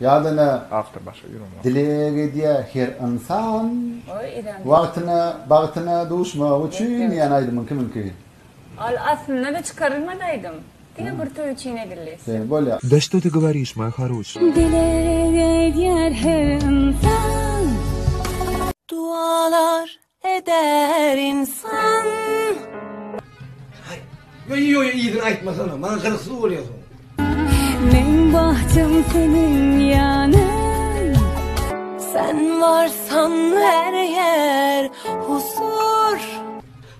Yadına After başka yorum. dilege diye her insan vaktine duşmak için yanaydı mümkün. Al aslında da çıkarılmadaydım. Yine bir tövçine dilles. Böyle. Да что ты говоришь, моя хорошая? Dilege diğer her insan Dualar eder insan. Yo iyidir aytmasana. Bana kırıksız oluyorsun. Men bahçem senin yanın. Sen varsan her yer huzur.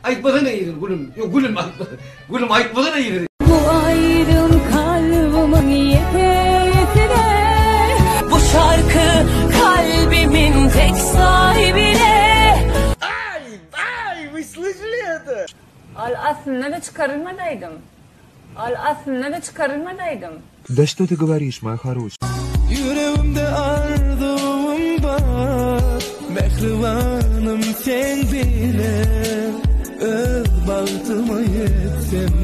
Aytmasana iyidir gülüm. Yok gülüm aytmasana. Gülüm aytmasana iyidir. Bu ayrım kalbimin yetesine. Bu şarkı kalbimin tek sahibine. Ay vıslıcılıydı. Al aslında da çıkarılmadaydım. Al aslında da çıkarılmadaydım. Да что ты говоришь, моя хорошая? Yüreğimde ardığım var, mehribanım sen bile, öz bağıtıma yettim.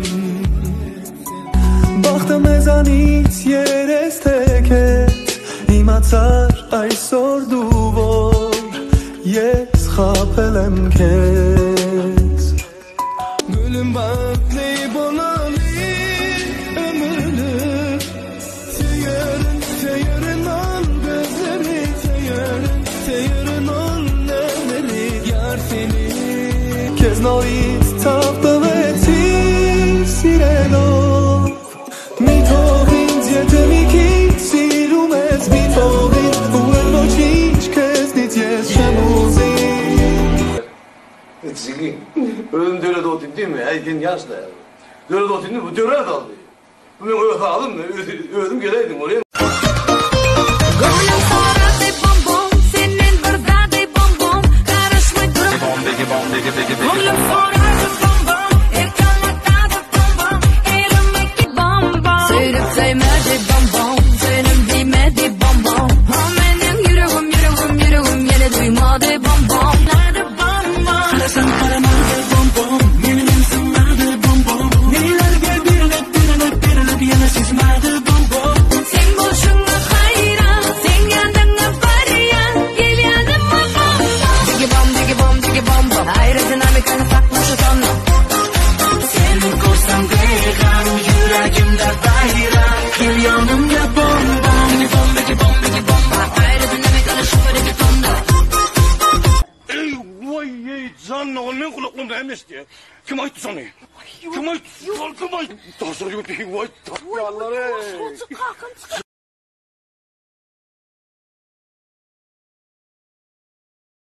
Baktım ezanit yer esteket, imatar ay sordu vor, yes kapelem kes. Gülüm bakli bolali, ömürlü. Teyerin ol gözleri, teyerin ol nemeli. Yar seni kez noit taptım etti sireno. Mi tohin dietem ki silumet mi tohin. Uelmo cić kez nit jest szemuzy. Sigi. Ölüm döre doğdun değil mi? Erken yaşta ya. Döre doğdun mu? Döre daldı. Ben öyle aldım mı? Öldüm geleydim oraya. Can olmayan kulaklarımda emnesti ya. Kim ayıttı sana? Kim ayıttı? Kim ayıttı? Daha sonra bir vay. Allah'ım.